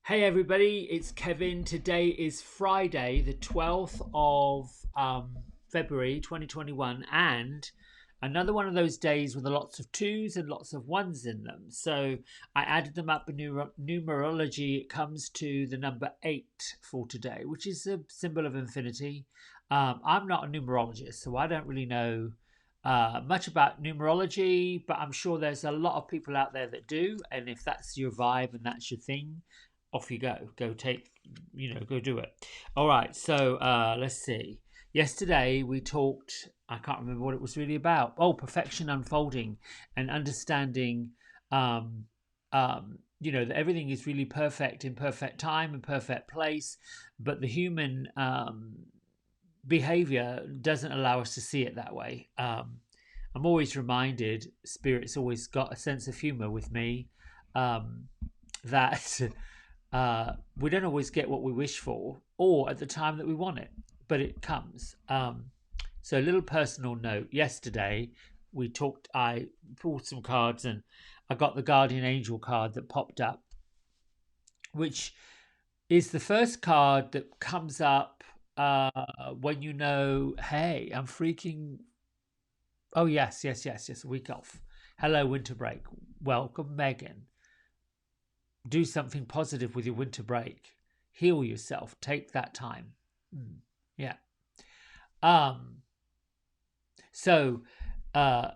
Hey everybody, it's Kevin. Today is Friday, the 12th of February 2021, and another one of those days with lots of twos and lots of ones in them. So I added them up in numerology. It comes to the number 8 for today, which is a symbol of infinity. I'm not a numerologist, so I don't really know much about numerology, but I'm sure there's a lot of people out there that do. And if that's your vibe and that's your thing, off you go. Go do it. All right. So let's see. Yesterday we talked. I can't remember what it was really about. Oh, perfection unfolding and understanding. Um, that everything is really perfect in perfect time and perfect place, but the human behavior doesn't allow us to see it that way. I'm always reminded, Spirit's always got a sense of humor with me, that we don't always get what we wish for or at the time that we want it, but it comes. So, a little personal note. Yesterday, I pulled some cards and I got the Guardian Angel card that popped up, which is the first card that comes up when you know, hey, I'm freaking. Oh, yes, a week off. Hello, winter break. Welcome, Megan. Do something positive with your winter break. Heal yourself. Take that time. Yeah. Um. So, uh,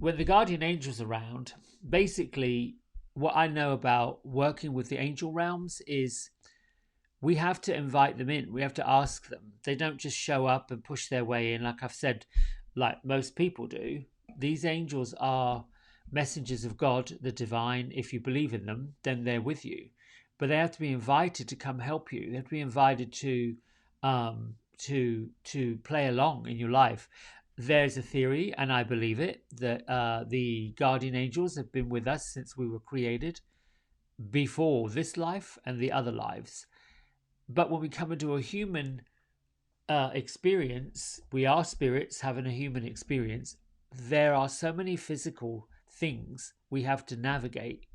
when the guardian angel's around, basically, what I know about working with the angel realms is we have to invite them in. We have to ask them. They don't just show up and push their way in, like I've said, like most people do. These angels are messengers of God, the divine. If you believe in them, then they're with you. But they have to be invited to come help you. They have to be invited to play along in your life. There's a theory, and I believe it, that the guardian angels have been with us since we were created, before this life and the other lives. But when we come into a human experience, we are spirits having a human experience. There are so many physical things we have to navigate,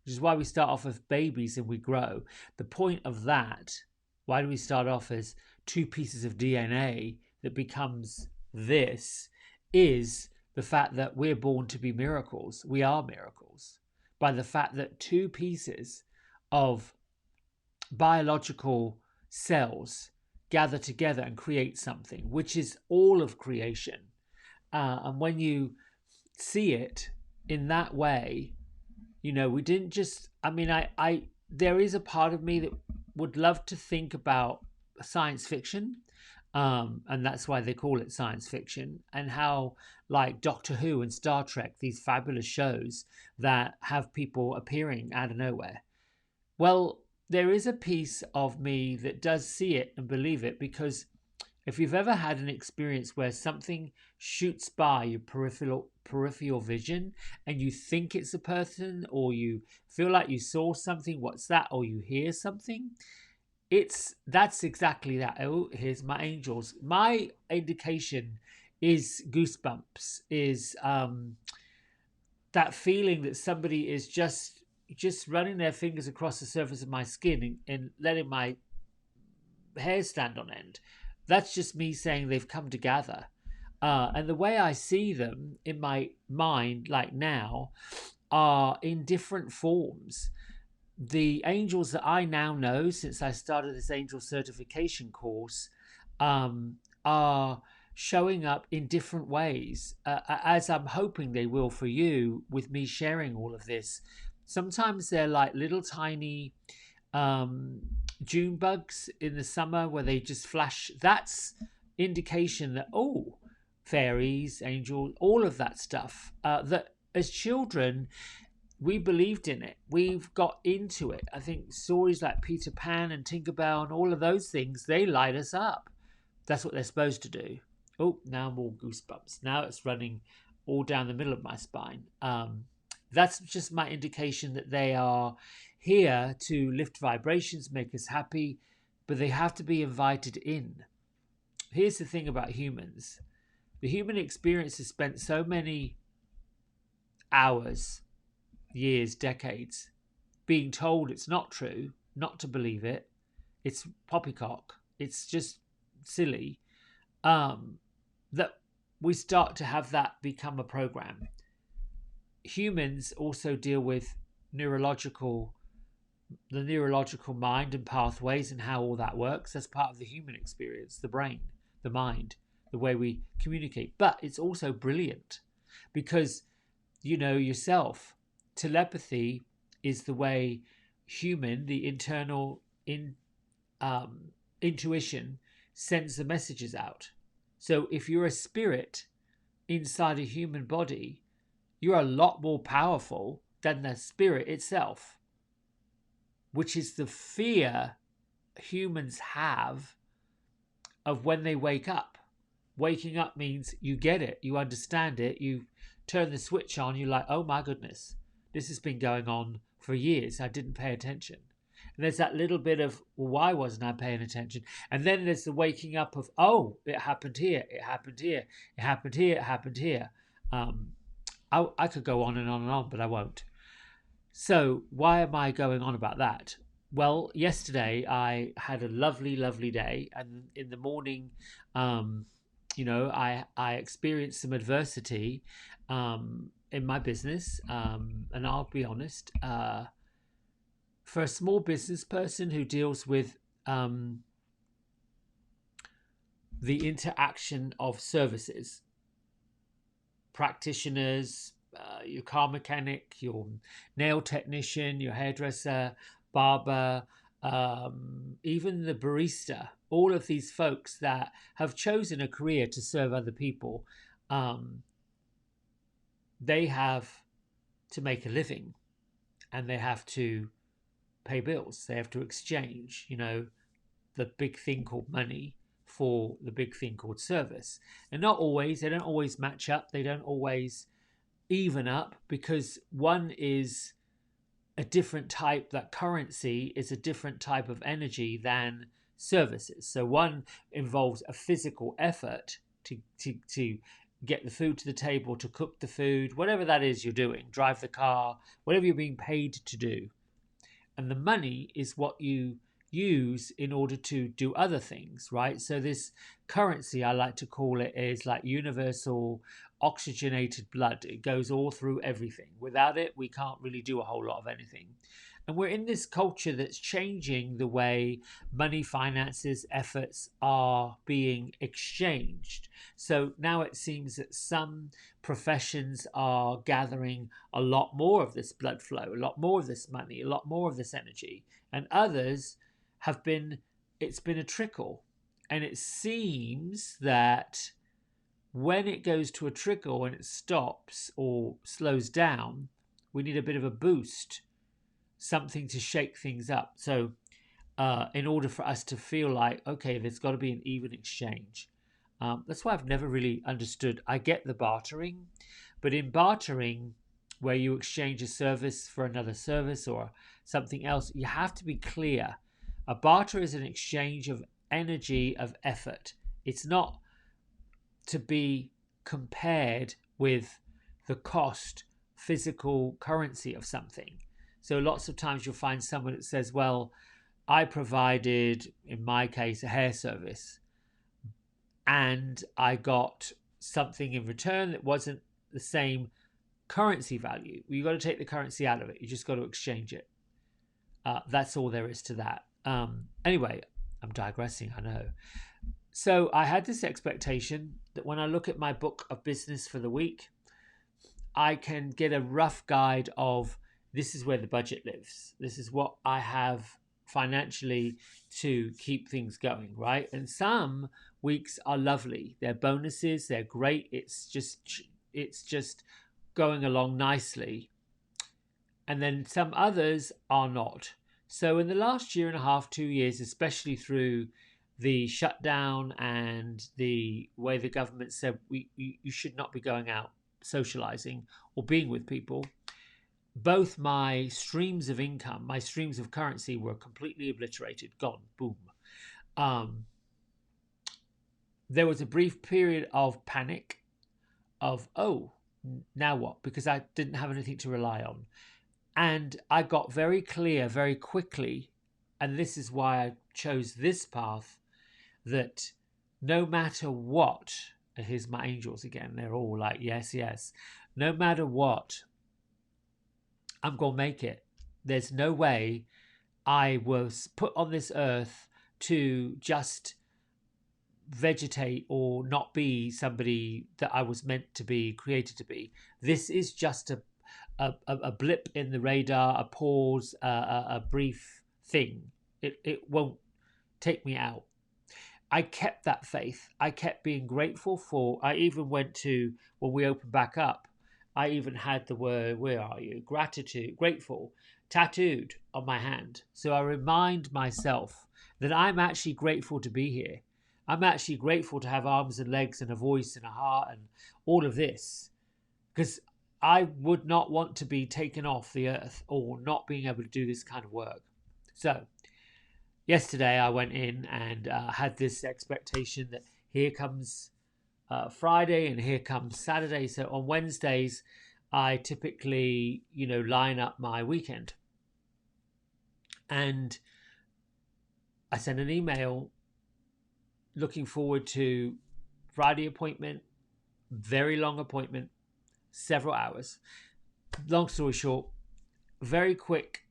which is why we start off as babies and we grow. The point of that, why do we start off as two pieces of DNA that becomes this, is the fact that we're born to be miracles. We are miracles by the fact that two pieces of biological cells gather together and create something, which is all of creation. And when you see it in that way, we didn't just. I mean, there is a part of me that would love to think about science fiction, and that's why they call it science fiction, and how, like Doctor Who and Star Trek, these fabulous shows that have people appearing out of nowhere. Well, there is a piece of me that does see it and believe it, because if you've ever had an experience where something shoots by your peripheral vision and you think it's a person, or you feel like you saw something, what's that, or you hear something, that's exactly that. Oh, here's my angels. My indication is goosebumps, is that feeling that somebody is just running their fingers across the surface of my skin and letting my hair stand on end. That's just me saying they've come together. And the way I see them in my mind, like now, are in different forms. The angels that I now know, since I started this angel certification course, are showing up in different ways, as I'm hoping they will for you with me sharing all of this. Sometimes they're like little tiny um, June bugs in the summer where they just flash. That's indication that, oh, fairies, angels, all of that stuff. That as children we believed in it. We've got into it. I think stories like Peter Pan and Tinkerbell and all of those things, they light us up. That's what they're supposed to do. Oh, now more goosebumps. Now it's running all down the middle of my spine. That's just my indication that they are here to lift vibrations, make us happy, but they have to be invited in. Here's the thing about humans: the human experience has spent so many hours, years, decades being told it's not true, not to believe it. It's poppycock. It's just silly. Um, that we start to have that become a program. Humans also deal with neurological the neurological mind and pathways and how all that works. That's part of the human experience, the brain, the mind, the way we communicate. But it's also brilliant because you know yourself, telepathy is the way the internal um, intuition sends the messages out. So if you're a spirit inside a human body, you're a lot more powerful than the spirit itself, which is the fear humans have of when they wake up. Waking up means you get it, you understand it, you turn the switch on, you're like, oh my goodness, this has been going on for years. I didn't pay attention. And there's that little bit of, well, why wasn't I paying attention? And then there's the waking up of, oh, it happened here, it happened here, it happened here, it happened here. I could go on and on and on, but I won't. So, why am I going on about that? Well, yesterday I had a lovely, lovely day, and in the morning, um, I experienced some adversity in my business, and I'll be honest, for a small business person who deals with the interaction of services, practitioners, your car mechanic, your nail technician, your hairdresser, barber, even the barista, all of these folks that have chosen a career to serve other people, um, they have to make a living and they have to pay bills. They have to exchange, the big thing called money for the big thing called service. And they don't always match up. They don't always even up because one is a different type, that currency is a different type of energy than services. So one involves a physical effort to get the food to the table, to cook the food, whatever that is you're doing, drive the car, whatever you're being paid to do. And the money is what you use in order to do other things, right? So this currency, I like to call it, is like universal oxygenated blood. It goes all through everything. Without it, we can't really do a whole lot of anything. And we're in this culture that's changing the way money, finances, efforts are being exchanged. So now it seems that some professions are gathering a lot more of this blood flow, a lot more of this money, a lot more of this energy, and others it's been a trickle. And it seems that when it goes to a trickle and it stops or slows down, we need a bit of a boost, something to shake things up. So, in order for us to feel like, okay, there's got to be an even exchange. That's why I've never really understood. I get the bartering, but in bartering, where you exchange a service for another service or something else, you have to be clear. A barter is an exchange of energy, of effort. It's not to be compared with the cost, physical currency of something. So lots of times you'll find someone that says, well, I provided, in my case, a hair service, and I got something in return that wasn't the same currency value. You've got to take the currency out of it. You just got to exchange it. That's all there is to that. Anyway, I'm digressing, I know. So I had this expectation that when I look at my book of business for the week, I can get a rough guide of this is where the budget lives. This is what I have financially to keep things going, right? And some weeks are lovely. They're bonuses, they're great. It's just going along nicely. And then some others are not. So in the last year and a half, 2 years, especially through the shutdown and the way the government said you should not be going out socializing or being with people, both my streams of income, my streams of currency were completely obliterated, gone, boom. There was a brief period of panic of, oh, now what? Because I didn't have anything to rely on. And I got very clear very quickly and this is why I chose this path, that no matter what, and here's my angels again, they're all like, yes, yes, no matter what, I'm going to make it. There's no way I was put on this earth to just vegetate or not be somebody that I was meant to be, created to be. This is just a blip in the radar, a pause, a brief thing. It won't take me out. I kept that faith. I kept being grateful for. I even went to, when we opened back up, I even had the word, where are you? Gratitude, grateful, tattooed on my hand. So I remind myself that I'm actually grateful to be here. I'm actually grateful to have arms and legs and a voice and a heart and all of this. Because I would not want to be taken off the earth or not being able to do this kind of work. So yesterday I went in and had this expectation that here comes Friday and here comes Saturday. So on Wednesdays, I typically, line up my weekend. And I sent an email looking forward to Friday appointment, very long appointment, several hours. Long story short, very quick,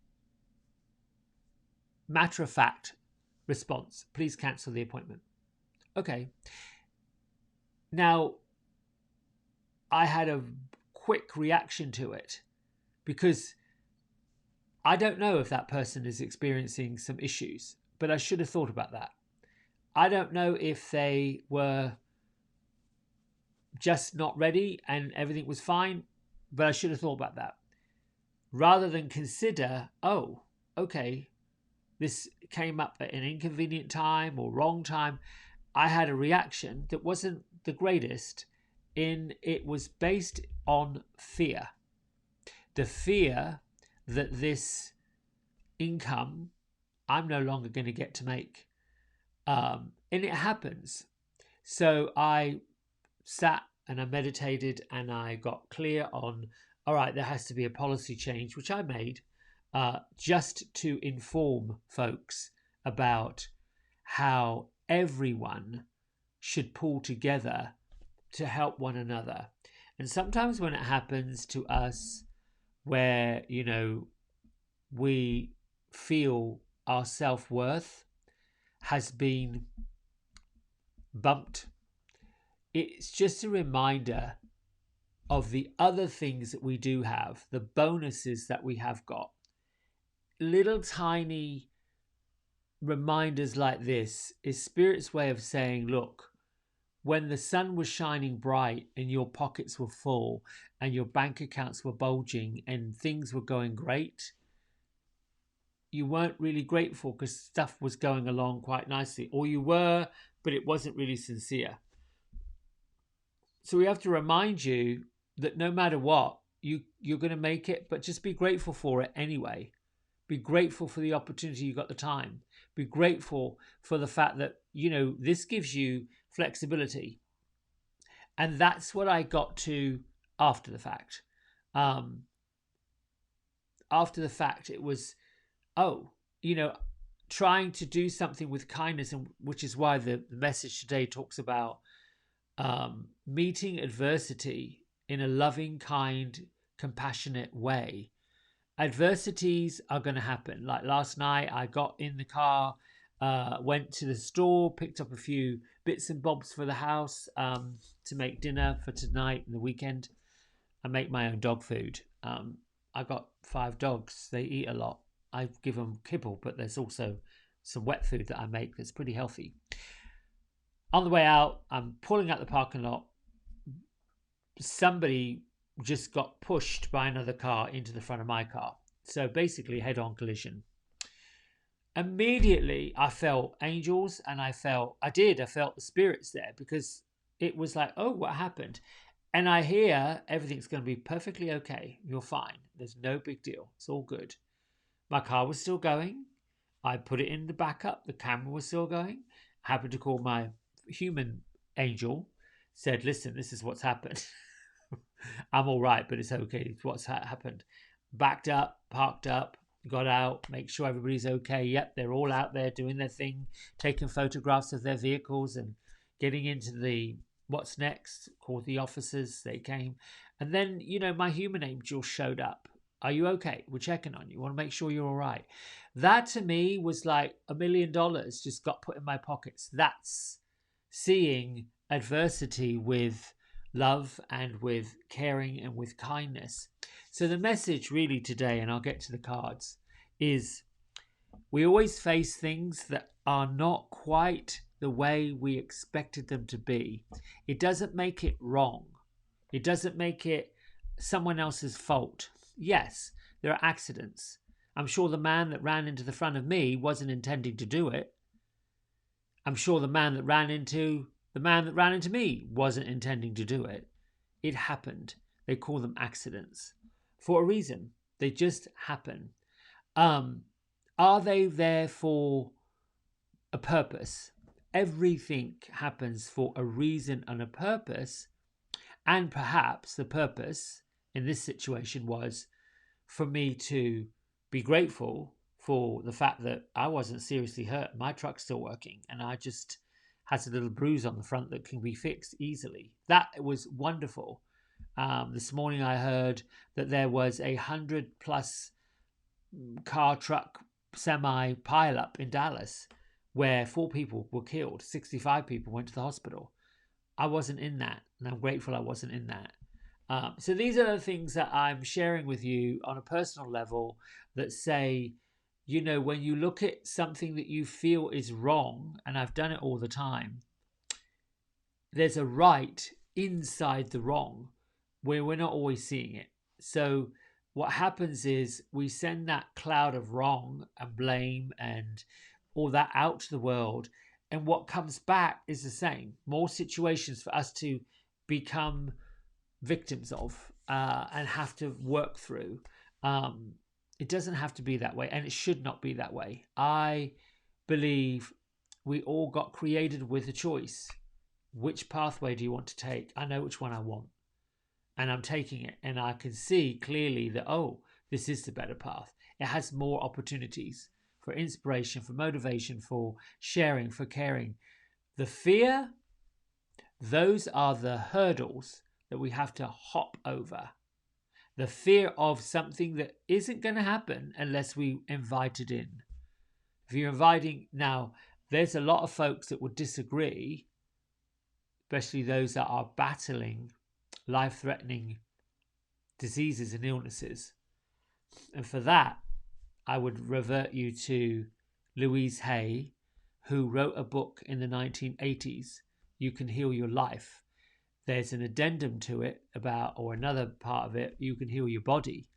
matter of fact response. Please cancel the appointment. Okay. Now, I had a quick reaction to it because I don't know if that person is experiencing some issues, but I should have thought about that. I don't know if they were just not ready and everything was fine, but I should have thought about that. Rather than consider, oh, okay, this came up at an inconvenient time or wrong time, I had a reaction that wasn't the greatest. It was based on fear. The fear that this income I'm no longer going to get to make. And it happens. So I sat and I meditated and I got clear on, all right, there has to be a policy change, which I made just to inform folks about how everyone should pull together to help one another. And sometimes when it happens to us where, we feel our self-worth has been bumped, it's just a reminder of the other things that we do have, the bonuses that we have got. Little tiny reminders like this is Spirit's way of saying, look, when the sun was shining bright and your pockets were full and your bank accounts were bulging and things were going great, you weren't really grateful because stuff was going along quite nicely. Or you were, but it wasn't really sincere. So we have to remind you that no matter what, you're going to make it, but just be grateful for it anyway. Be grateful for the opportunity you got, the time. Be grateful for the fact that, this gives you flexibility. And that's what I got to after the fact. After the fact, it was, trying to do something with kindness, and which is why the message today talks about meeting adversity in a loving, kind, compassionate way. Adversities are going to happen. Like last night, I got in the car, went to the store, picked up a few bits and bobs for the house to make dinner for tonight and the weekend. I make my own dog food. I got 5 dogs. They eat a lot. I give them kibble, but there's also some wet food that I make that's pretty healthy. On the way out, I'm pulling out the parking lot. Somebody just got pushed by another car into the front of my car. So basically, head-on collision. Immediately, I felt angels, and I felt the spirits there, because it was like, oh, what happened? And I hear everything's going to be perfectly okay. You're fine. There's no big deal. It's all good. My car was still going. I put it in the backup. The camera was still going. Happened to call my human angel. Said, listen, this is what's happened. I'm all right, but it's okay. It's what's happened. Backed up, parked up, got out, make sure everybody's okay. Yep, they're all out there doing their thing, taking photographs of their vehicles and getting into the what's next. Called the officers, they came. And then, my human angel showed up. Are you okay? We're checking on you. We want to make sure you're all right. That to me was like $1,000,000 just got put in my pockets. That's seeing adversity with love and with caring and with kindness. So the message really today, and I'll get to the cards, is we always face things that are not quite the way we expected them to be. It doesn't make it wrong. It doesn't make it someone else's fault. Yes, there are accidents. I'm sure the man that ran into the front of me wasn't intending to do it. I'm sure the man that ran into me wasn't intending to do it. It happened. They call them accidents for a reason. They just happen. Are they there for a purpose? Everything happens for a reason and a purpose. And perhaps the purpose in this situation was for me to be grateful for the fact that I wasn't seriously hurt. My truck's still working and I just has a little bruise on the front that can be fixed easily. That was wonderful. This morning I heard that there was 100+ car, truck, semi pileup in Dallas where 4 people were killed, 65 people went to the hospital. I wasn't in that, and I'm grateful I wasn't in that. So these are the things that I'm sharing with you on a personal level that say, when you look at something that you feel is wrong, and I've done it all the time, there's a right inside the wrong where we're not always seeing it. So what happens is we send that cloud of wrong and blame and all that out to the world. And what comes back is the same. More situations for us to become victims of and have to work through. It doesn't have to be that way, and it should not be that way. I believe we all got created with a choice. Which pathway do you want to take? I know which one I want, and I'm taking it, and I can see clearly that, this is the better path. It has more opportunities for inspiration, for motivation, for sharing, for caring. The fear, those are the hurdles that we have to hop over. The fear of something that isn't going to happen unless we invite it in. If you're inviting, now, there's a lot of folks that would disagree, especially those that are battling life-threatening diseases and illnesses. And for that, I would revert you to Louise Hay, who wrote a book in the 1980s, You Can Heal Your Life. There's an addendum to it or another part of it, You Can Heal Your Body.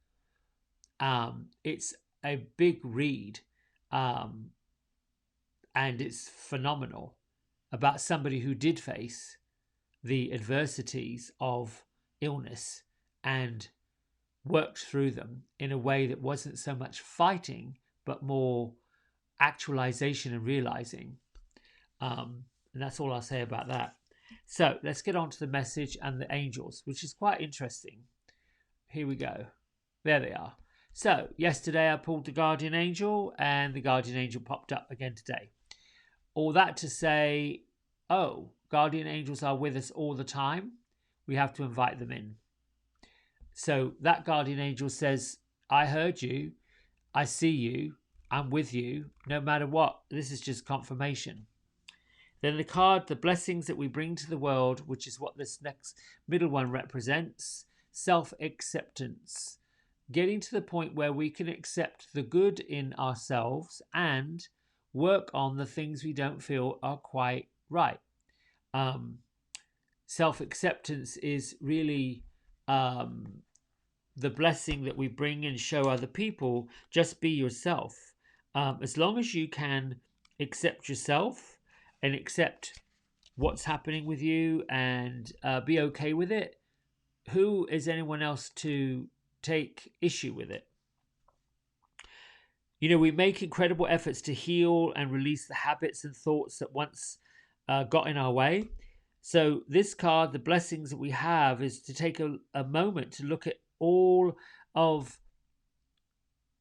It's a big read, and it's phenomenal about somebody who did face the adversities of illness and worked through them in a way that wasn't so much fighting, but more actualization and realizing. And that's all I'll say about that. So let's get on to the message and the angels, which is quite interesting. Here we go. There they are. So yesterday I pulled the guardian angel, and the guardian angel popped up again today. All that to say, guardian angels are with us all the time. We have to invite them in. So that guardian angel says, I heard you, I see you, I'm with you, no matter what. This is just confirmation. Then the card, the blessings that we bring to the world, which is what this next middle one represents, self-acceptance. Getting to the point where we can accept the good in ourselves and work on the things we don't feel are quite right. Self-acceptance is really the blessing that we bring and show other people. Just be yourself. As long as you can accept yourself and accept what's happening with you and be okay with it, who is anyone else to take issue with it? We make incredible efforts to heal and release the habits and thoughts that once got in our way. So this card, the blessings that we have, is to take a moment to look at all of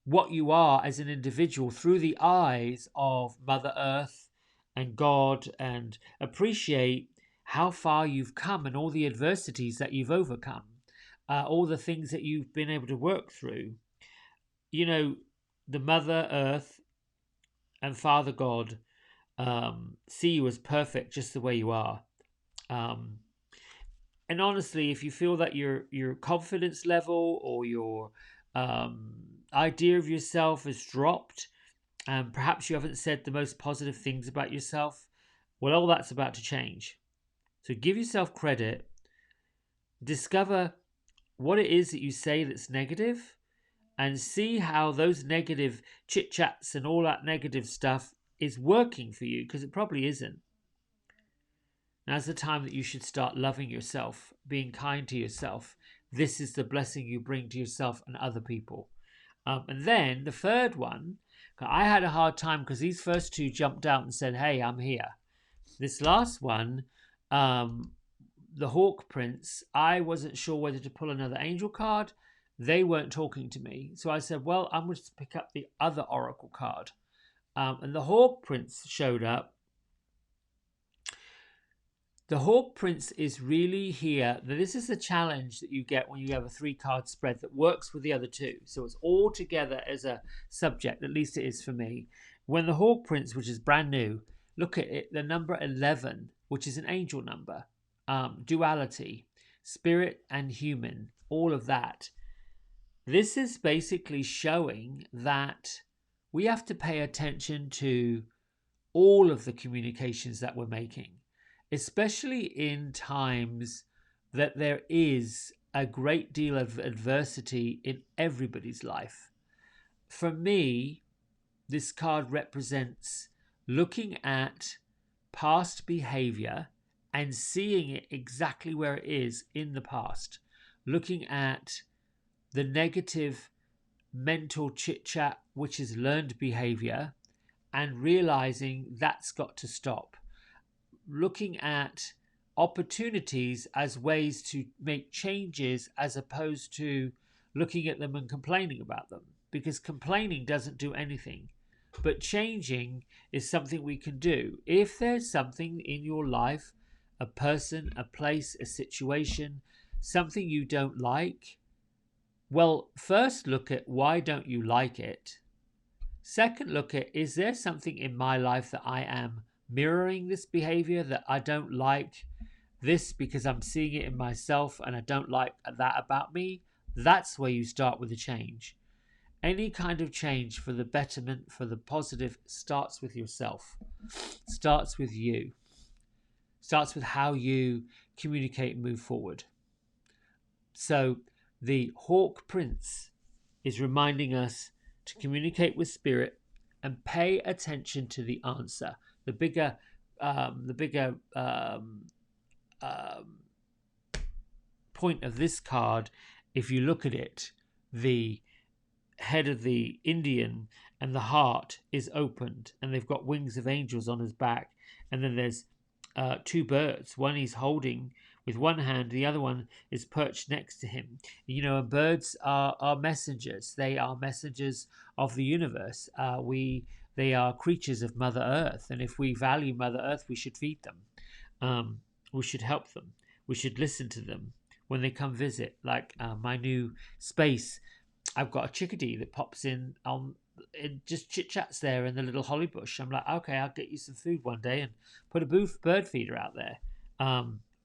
what you are as an individual through the eyes of Mother Earth and God, and appreciate how far you've come and all the adversities that you've overcome, all the things that you've been able to work through. You know, the Mother Earth and Father God see you as perfect just the way you are. Um, and honestly, if you feel that your confidence level or your um, idea of yourself has dropped, and perhaps you haven't said the most positive things about yourself, well, all that's about to change. So give yourself credit, discover what it is that you say that's negative, and see how those negative chit chats and all that negative stuff is working for you, because it probably isn't. Now's the time that you should start loving yourself, being kind to yourself. This is the blessing you bring to yourself and other people. And then the third one, I had a hard time because these first two jumped out and said, "Hey, I'm here." This last one, the Hawk Prince, I wasn't sure whether to pull another angel card. They weren't talking to me. So I said, well, I'm going to pick up the other Oracle card. And the Hawk Prince showed up. The Hawk Prince is really here. This is the challenge that you get when you have a 3-card spread that works with the other two. So it's all together as a subject, at least it is for me. When the Hawk Prince, which is brand new, look at it, the number 11, which is an angel number, duality, spirit and human, all of that. This is basically showing that we have to pay attention to all of the communications that we're making, especially in times that there is a great deal of adversity in everybody's life. For me, this card represents looking at past behavior and seeing it exactly where it is in the past, looking at the negative mental chit chat, which is learned behavior, and realizing that's got to stop. Looking at opportunities as ways to make changes as opposed to looking at them and complaining about them, because complaining doesn't do anything, but changing is something we can do. If there's something in your life, a person, a place, a situation, something you don't like, well, first look at why don't you like it. Second, look at, is there something in my life that I am mirroring this behavior, that I don't like this because I'm seeing it in myself and I don't like that about me? That's where you start with a change. Any kind of change for the betterment, for the positive, starts with yourself, starts with you, starts with how you communicate and move forward. So the Hawk Prince is reminding us to communicate with spirit and pay attention to the answer. The bigger point of this card, if you look at it, the head of the Indian and the heart is opened, and they've got wings of angels on his back, and then there's 2 birds. One he's holding with one hand, the other one is perched next to him. You know, and birds are messengers. They are messengers of the universe. They are creatures of Mother Earth, and if we value Mother Earth, we should feed them. We should help them. We should listen to them when they come visit. Like my new space, I've got a chickadee that pops in on. It just chit chats there in the little holly bush. I'm like, okay, I'll get you some food one day and put a bird feeder out there.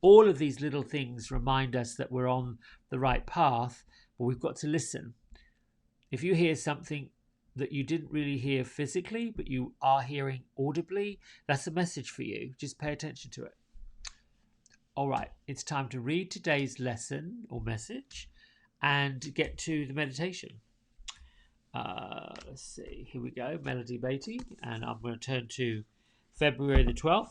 All of these little things remind us that we're on the right path, but we've got to listen. If you hear something that you didn't really hear physically, but you are hearing audibly, that's a message for you. Just pay attention to it. All right, it's time to read today's lesson or message and get to the meditation. Let's see, here we go, Melody Beatty, and I'm going to turn to February the 12th.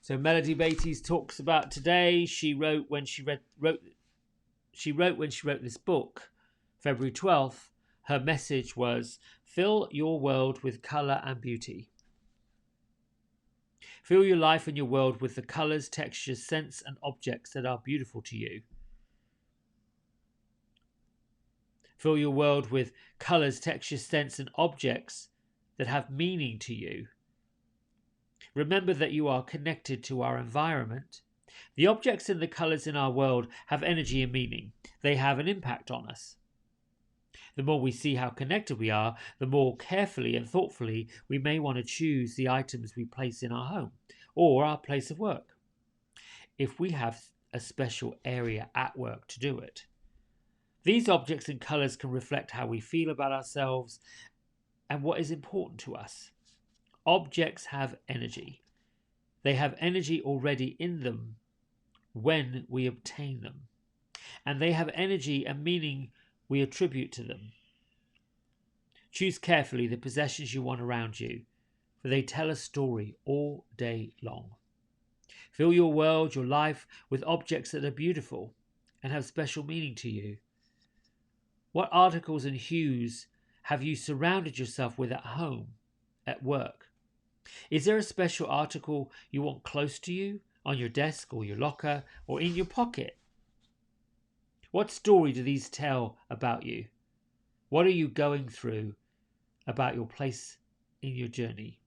So Melody Beatty talks about today. She wrote when she wrote this book, February 12th. Her message was, fill your world with colour and beauty. Fill your life and your world with the colours, textures, scents and objects that are beautiful to you. Fill your world with colours, textures, scents, and objects that have meaning to you. Remember that you are connected to our environment. The objects and the colours in our world have energy and meaning. They have an impact on us. The more we see how connected we are, the more carefully and thoughtfully we may want to choose the items we place in our home or our place of work, if we have a special area at work to do it. These objects and colours can reflect how we feel about ourselves and what is important to us. Objects have energy. They have energy already in them when we obtain them. And they have energy and meaning we attribute to them. Choose carefully the possessions you want around you, for they tell a story all day long. Fill your world, your life, with objects that are beautiful and have special meaning to you. What articles and hues have you surrounded yourself with at home, at work? Is there a special article you want close to you, on your desk or your locker or in your pocket? What story do these tell about you? What are you going through about your place in your journey?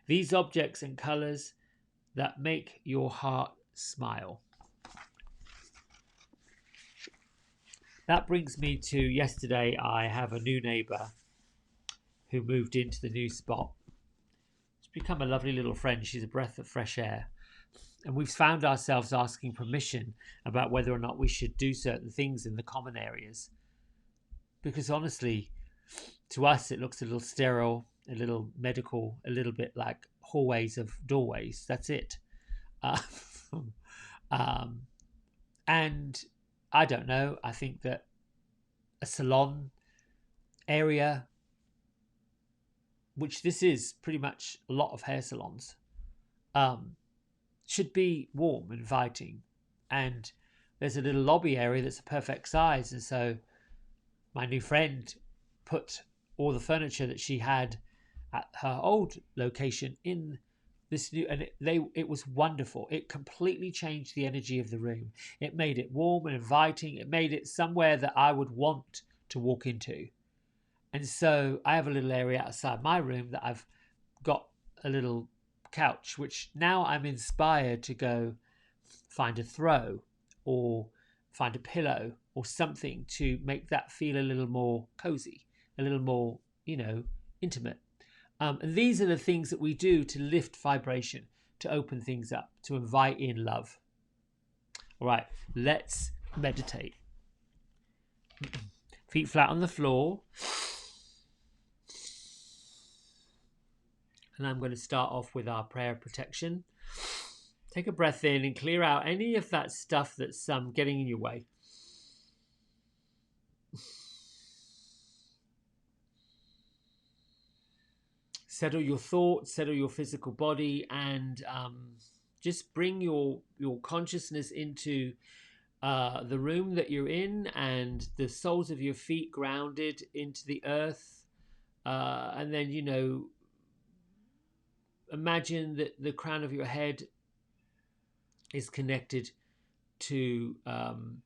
These objects and colours that make your heart smile. That brings me to yesterday. I have a new neighbour who moved into the new spot. She's become a lovely little friend. She's a breath of fresh air. And we've found ourselves asking permission about whether or not we should do certain things in the common areas. Because honestly, to us, it looks a little sterile, a little medical, a little bit like hallways of doorways. That's it. And I don't know. I think that a salon area, which this is pretty much a lot of hair salons, should be warm, inviting. And there's a little lobby area that's a perfect size. And so my new friend put all the furniture that she had at her old location in this new, and it was wonderful. It completely changed the energy of the room. It made it warm and inviting. It made it somewhere that I would want to walk into. And so I have a little area outside my room that I've got a little couch, which now I'm inspired to go find a throw or find a pillow or something to make that feel a little more cozy, a little more, intimate. And these are the things that we do to lift vibration, to open things up, to invite in love. All right, let's meditate. Feet flat on the floor. And I'm going to start off with our prayer of protection. Take a breath in and clear out any of that stuff that's getting in your way. Settle your thoughts, settle your physical body, and just bring your consciousness into the room that you're in, and the soles of your feet grounded into the earth. And then, imagine that the crown of your head is connected to the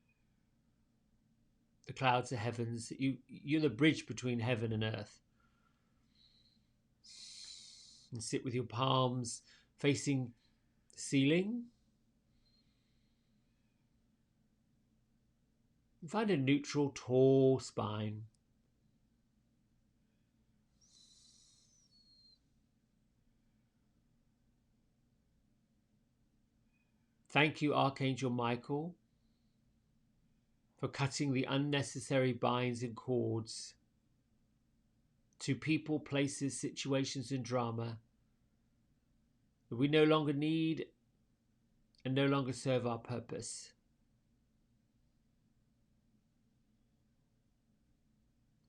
clouds of heavens. You're the bridge between heaven and earth. And sit with your palms facing the ceiling. And find a neutral, tall spine. Thank you, Archangel Michael, for cutting the unnecessary binds and cords to people, places, situations, and drama that we no longer need and no longer serve our purpose.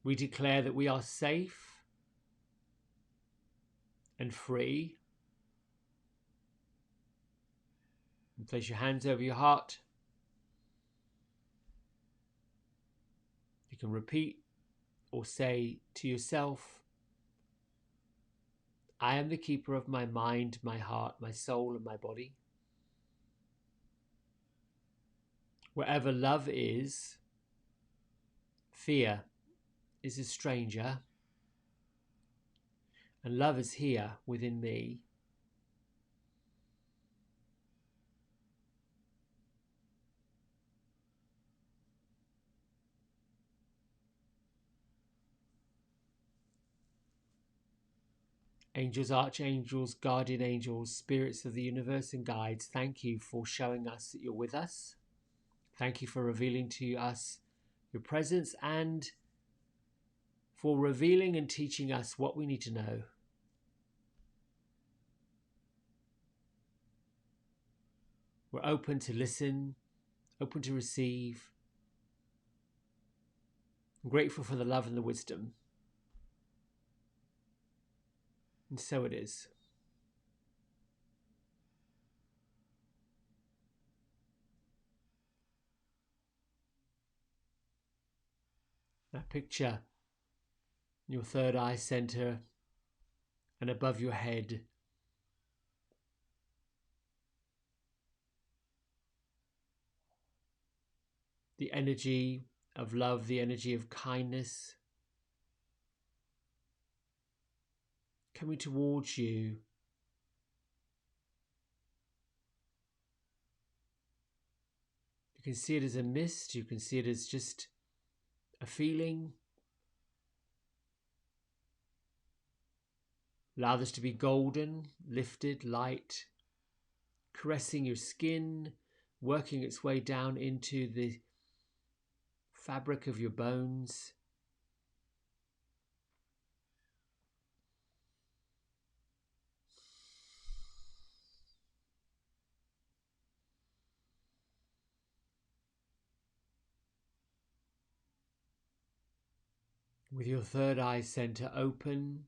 We declare that we are safe and free. And place your hands over your heart. You can repeat or say to yourself, I am the keeper of my mind, my heart, my soul, and my body. Wherever love is, Fear is a stranger, and love is here within me. Angels, archangels, guardian angels, spirits of the universe and guides, thank you for showing us that you're with us. Thank you for revealing to us your presence and for revealing and teaching us what we need to know. We're open to listen, open to receive. I'm grateful for the love and the wisdom. And so it is. Now picture your third eye center and above your head the energy of love, the energy of kindness coming towards you. You can see it as a mist, you can see it as just a feeling. Allow this to be golden, lifted, light, caressing your skin, working its way down into the fabric of your bones. With your third eye center open,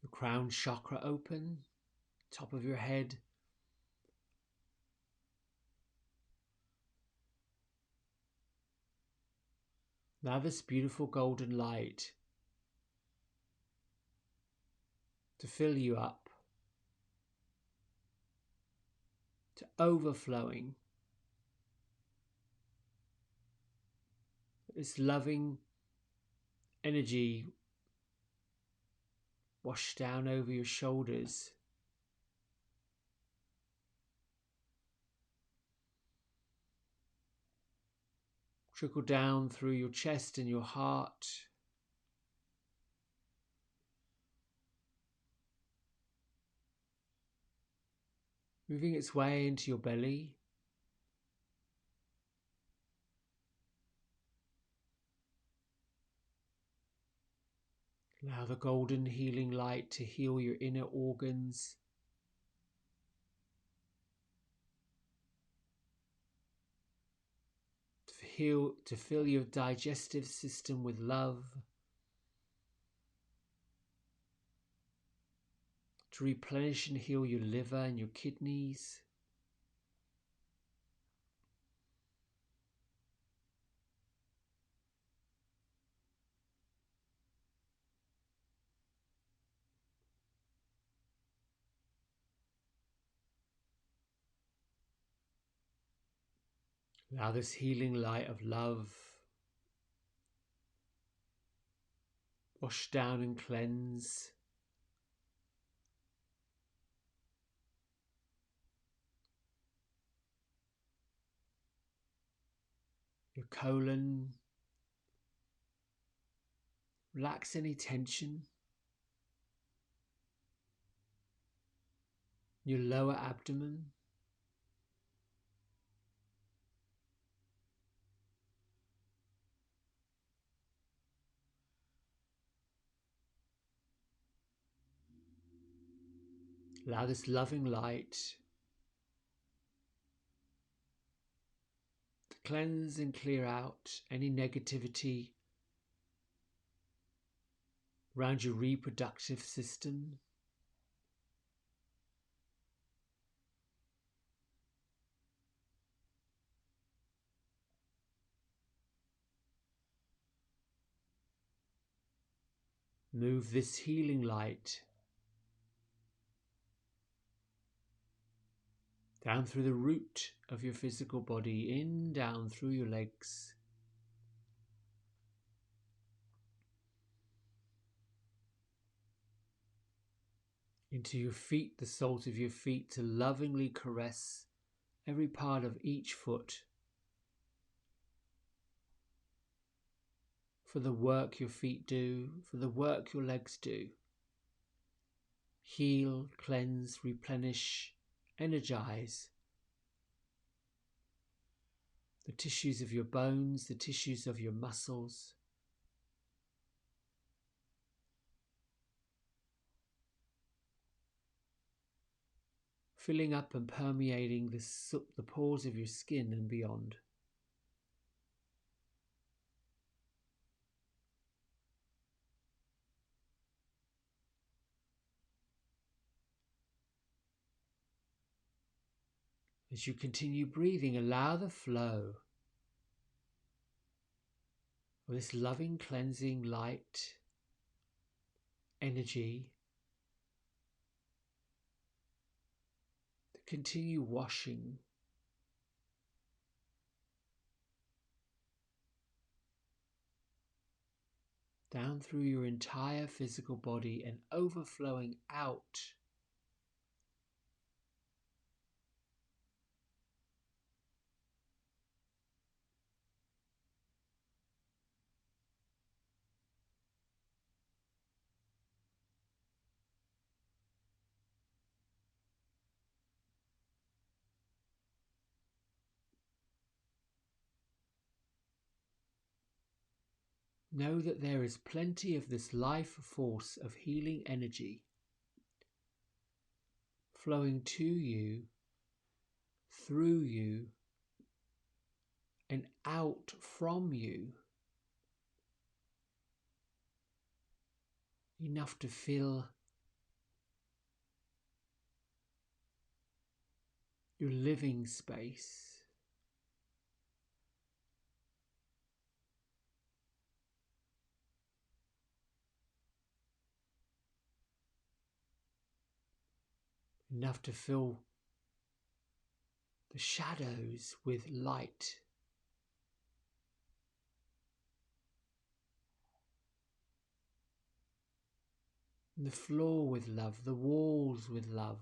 the crown chakra open, top of your head. Allow this beautiful golden light to fill you up, to overflowing. This loving energy wash down over your shoulders, trickle down through your chest and your heart, moving its way into your belly. Allow the golden healing light to heal your inner organs, to fill your digestive system with love, to replenish and heal your liver and your kidneys. Allow this healing light of love wash down and cleanse your colon. Relax any tension. Your lower abdomen. Allow this loving light to cleanse and clear out any negativity around your reproductive system. Move this healing light down through the root of your physical body, in, down through your legs, into your feet, the soles of your feet, to lovingly caress every part of each foot for the work your feet do, for the work your legs do. Heal, cleanse, replenish, energize the tissues of your bones, the tissues of your muscles. Filling up and permeating the pores of your skin and beyond. As you continue breathing, allow the flow of this loving, cleansing light, energy to continue washing down through your entire physical body and overflowing out Know that there is plenty of this life force of healing energy flowing to you, through you, and out from you, enough to fill your living space. Enough to fill the shadows with light. And the floor with love, the walls with love.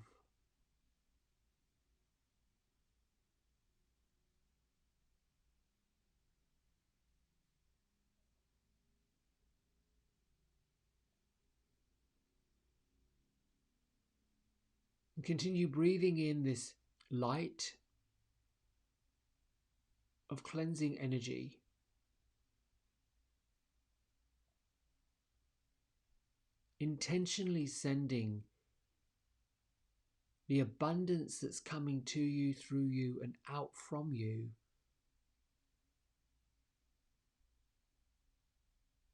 And continue breathing in this light of cleansing energy. Intentionally sending the abundance that's coming to you, through you, and out from you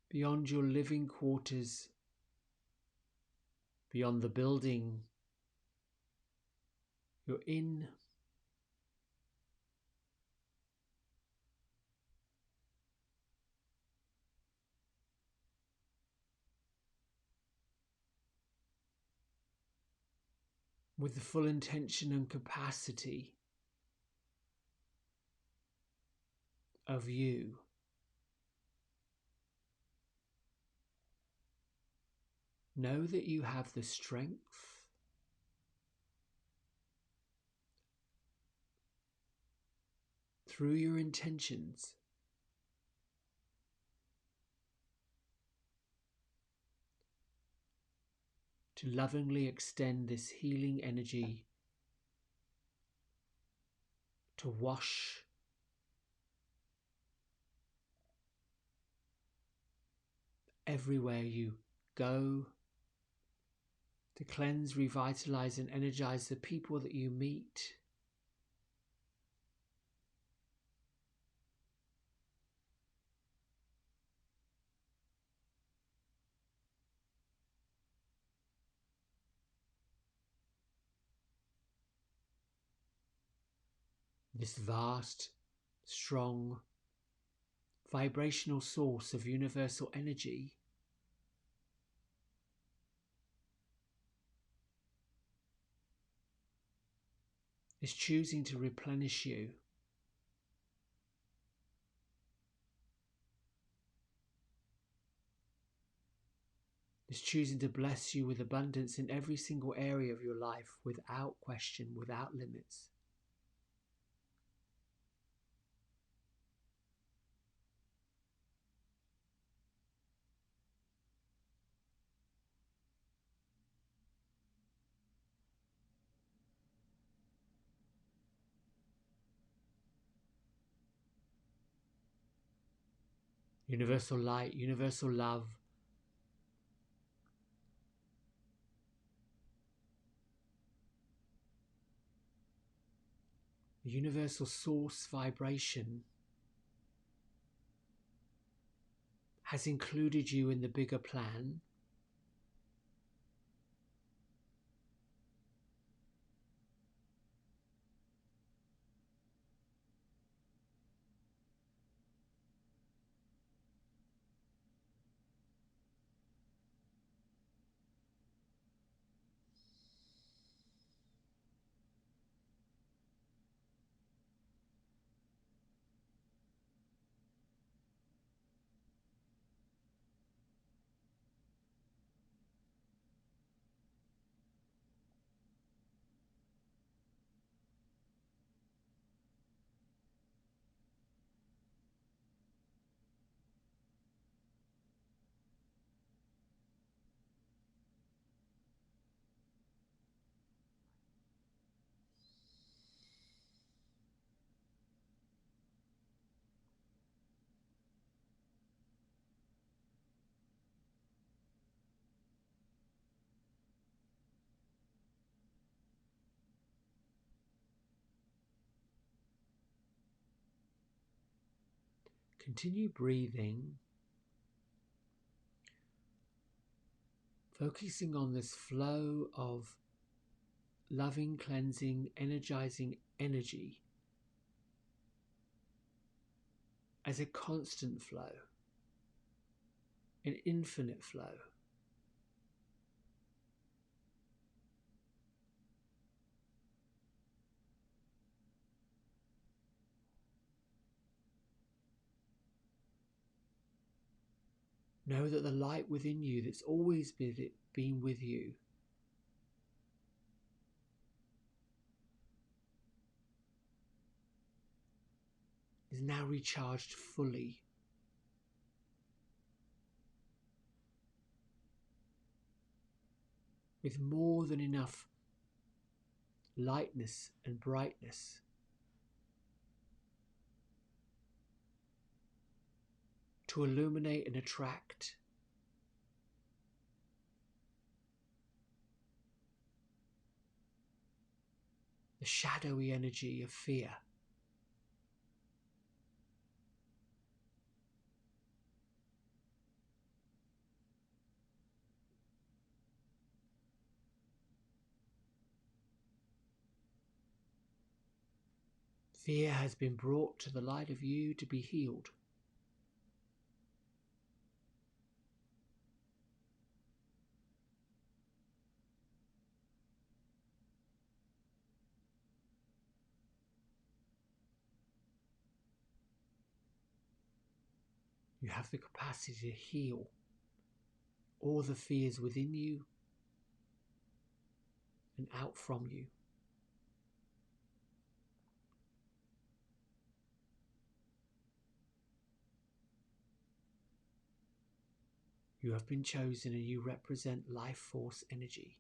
beyond your living quarters, beyond the building you're in, with the full intention and capacity of you. Know that you have the strength through your intentions to lovingly extend this healing energy to wash everywhere you go, to cleanse, revitalize, and energize the people that you meet. This vast, strong, vibrational source of universal energy is choosing to replenish you. Is choosing to bless you with abundance in every single area of your life without question, without limits. Universal light, universal love, the universal source vibration has included you in the bigger plan. Continue breathing, focusing on this flow of loving, cleansing, energizing energy as a constant flow, an infinite flow. Know that the light within you that's always been with you is now recharged fully, with more than enough lightness and brightness to illuminate and attract the shadowy energy of fear. Fear has been brought to the light of you to be healed. You have the capacity to heal all the fears within you and out from you. You have been chosen and you represent life force energy.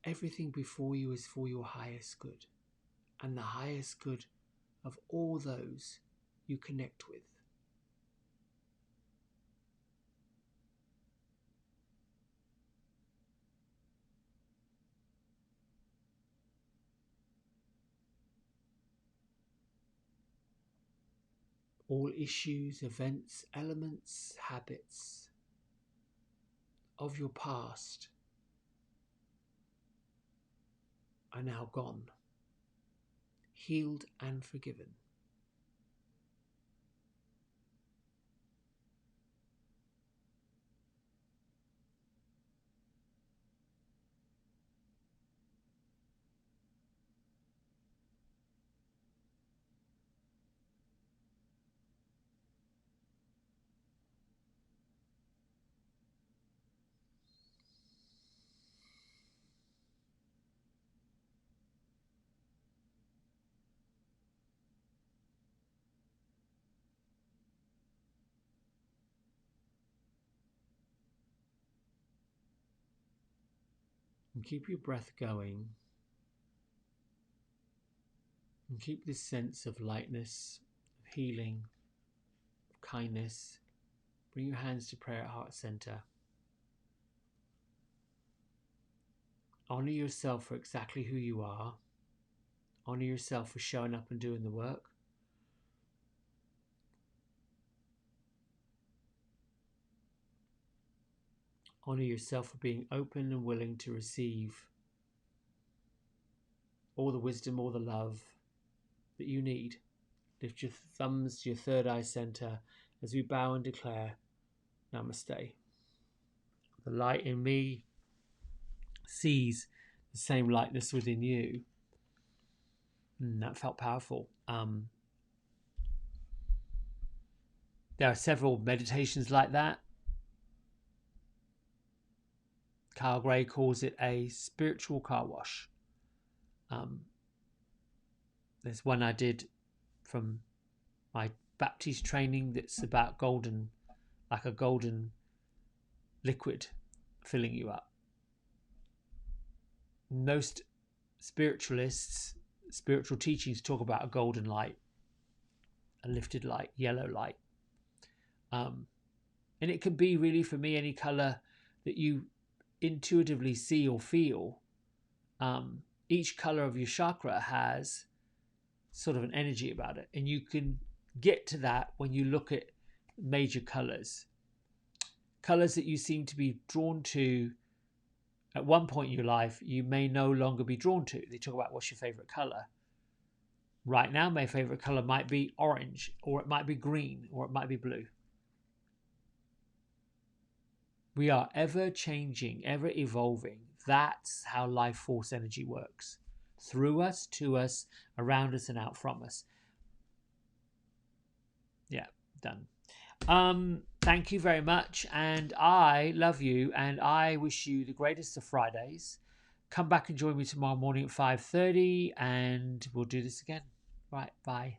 Everything before you is for your highest good and the highest good of all those you connect with. All issues, events, elements, habits of your past are now gone, healed and forgiven. And keep your breath going. And keep this sense of lightness, of healing, of kindness. Bring your hands to prayer at heart center. Honor yourself for exactly who you are. Honor yourself for showing up and doing the work. Honor yourself for being open and willing to receive all the wisdom, all the love that you need. Lift your thumbs to your third eye center as we bow and declare Namaste. The light in me sees the same lightness within you. That felt powerful. There are several meditations like that. Carl Gray calls it a spiritual car wash. There's one I did from my Baptist training that's about golden, like a golden liquid filling you up. Most spiritualists, spiritual teachings talk about a golden light, a lifted light, yellow light. And it can be really, for me, any color that you intuitively see or feel. Each color of your chakra has sort of an energy about it, and you can get to that when you look at major colors that you seem to be drawn to at one point in your life, you may no longer be drawn to. They talk about what's your favorite color. Right now, my favorite color might be orange, or it might be green, or it might be blue. We are ever changing, ever evolving. That's how life force energy works. Through us, to us, around us, and out from us. Yeah, done. Thank you very much. And I love you. And I wish you the greatest of Fridays. Come back and join me tomorrow morning at 5:30. And we'll do this again. Right, bye.